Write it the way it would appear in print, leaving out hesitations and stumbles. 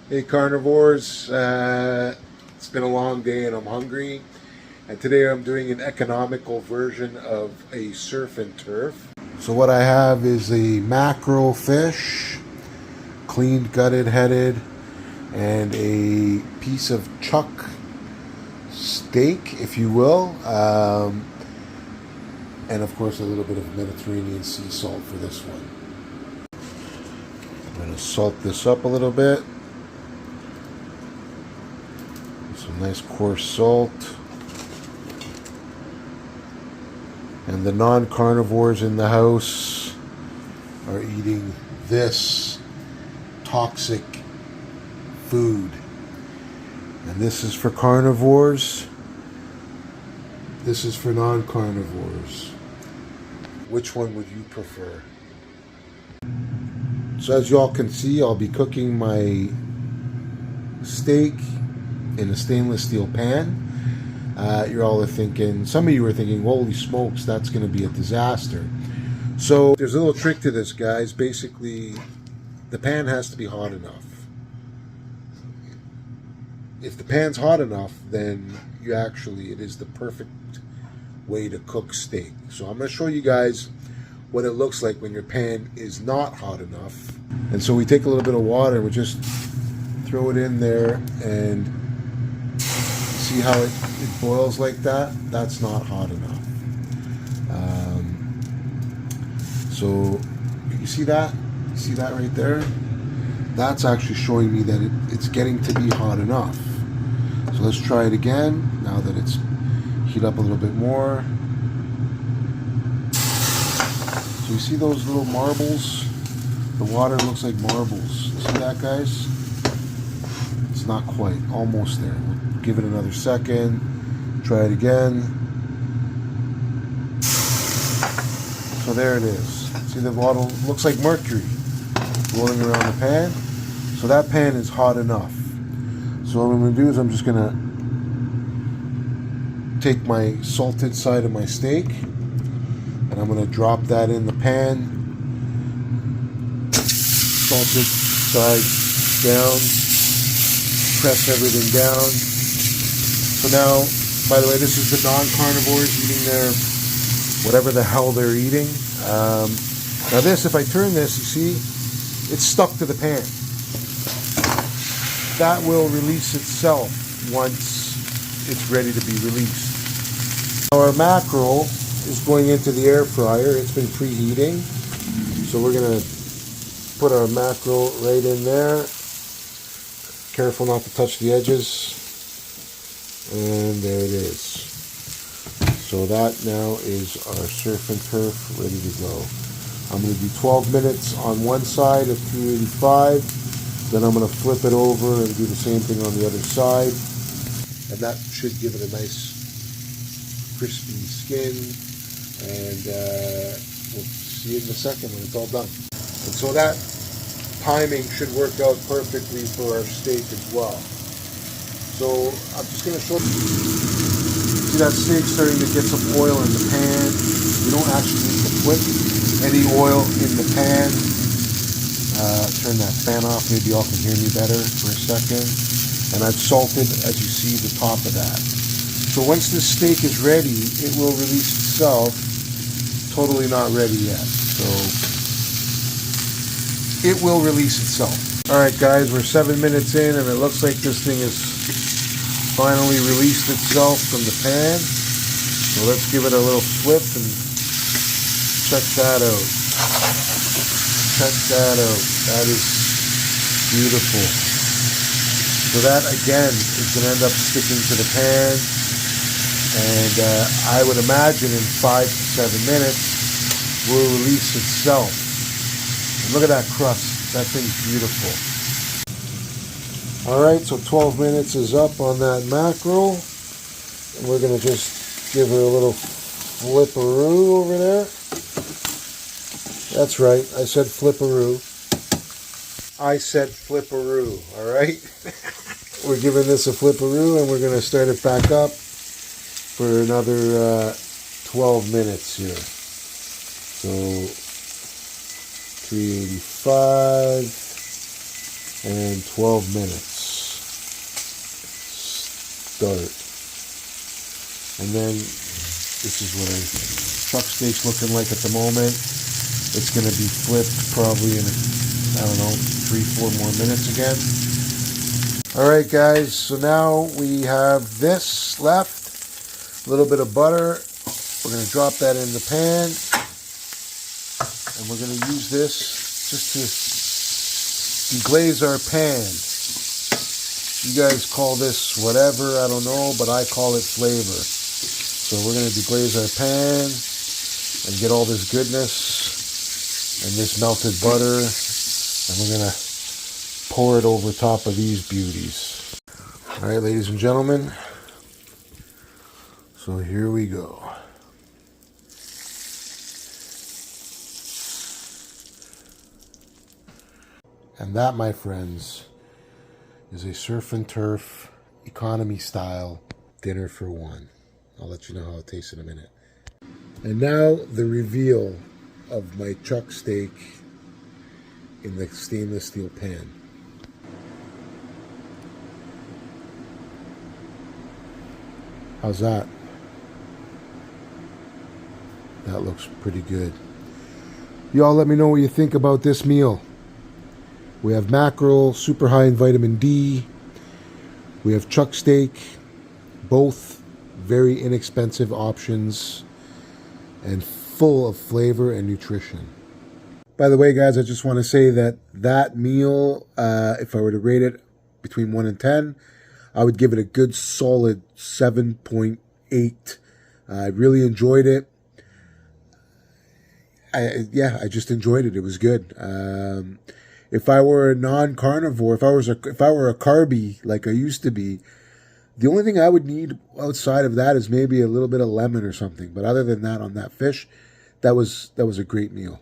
Hey carnivores, it's been a long day and I'm hungry, and today I'm doing an economical version of a surf and turf. So what I have is a mackerel fish, cleaned, gutted, headed, and a piece of chuck steak, if you will, and of course a little bit of Mediterranean sea salt for this one. I'm going to salt this up a little bit. Some nice coarse salt. And the non-carnivores in the house are eating this toxic food. And this is for carnivores. This is for non-carnivores. Which one would you prefer? So as y'all can see, I'll be cooking my steak in a stainless steel pan. You're all thinking, some of you are thinking, holy smokes, that's going to be a disaster. So there's a little trick to this, guys. Basically, the pan has to be hot enough. If the pan's hot enough, then it is the perfect way to cook steak. So I'm going to show you guys what it looks like when your pan is not hot enough. And so we take a little bit of water and we just throw it in there, and see how it boils like that? That's not hot enough. So you see that? You see that right there? That's actually showing me that it's getting to be hot enough. So let's try it again, now that it's heat up a little bit more. So you see those little marbles? The water looks like marbles. See that, guys? It's not quite. Almost there. We'll give it another second. Try it again. So there it is. See, the water looks like mercury rolling around the pan. So that pan is hot enough. So what I'm going to do is I'm just going to take my salted side of my steak, and I'm going to drop that in the pan. Salted side down. Press everything down. So now, by the way, this is the non-carnivores eating their whatever the hell they're eating. Now this, if I turn this, you see, it's stuck to the pan. That will release itself once it's ready to be released. Now our mackerel is going into the air fryer. It's been preheating. So we're going to put our mackerel right in there. Careful not to touch the edges. And there it is. So that now is our surf and turf ready to go. I'm going to do 12 minutes on one side at 385. Then I'm going to flip it over and do the same thing on the other side. And that should give it a nice crispy skin. And we'll see it in a second when it's all done. And so that timing should work out perfectly for our steak as well. So I'm just going to show you. See that steak starting to get some oil in the pan. You don't actually need to put any oil in the pan. Turn that fan off. Maybe y'all can hear me better for a second. And I've salted, as you see, the top of that. So once this steak is ready, it will release itself. Totally not ready yet. So it will release itself. Alright guys, we're 7 minutes in and it looks like this thing has finally released itself from the pan. So let's give it a little flip and check that out. Check that out. That is beautiful. So that again is going to end up sticking to the pan. And I would imagine in 5 to 7 minutes will release itself. And look at that crust. That thing's beautiful. Alright, so 12 minutes is up on that mackerel. And we're going to just give her a little flipperoo over there. That's right, I said flipperoo. I said flipperoo, alright? We're giving this a flipperoo and we're going to start it back up for another 12 minutes here. So 385, and 12 minutes. Start. And then this is what our chuck steak's looking like at the moment. It's going to be flipped probably in, I don't know, 3-4 more minutes again. Alright guys, so now we have this left. A little bit of butter. We're going to drop that in the pan. And we're going to use this just to deglaze our pan. You guys call this whatever, I don't know, but I call it flavor. So we're going to deglaze our pan and get all this goodness and this melted butter, and we're going to pour it over top of these beauties. All right, ladies and gentlemen, so here we go. And that, my friends, is a surf and turf economy style dinner for one. I'll let you know how it tastes in a minute. And now the reveal of my chuck steak in the stainless steel pan. How's that? That looks pretty good. Y'all let me know what you think about this meal. We have mackerel, super high in vitamin D. We have chuck steak, both very inexpensive options and full of flavor and nutrition. By the way, guys, I just want to say that that meal, if I were to rate it between 1 and 10, I would give it a good solid 7.8. I really enjoyed it. I just enjoyed it. It was good. If I were a non-carnivore, if I were a carby like I used to be, the only thing I would need outside of that is maybe a little bit of lemon or something. But other than that, on that fish, that was a great meal.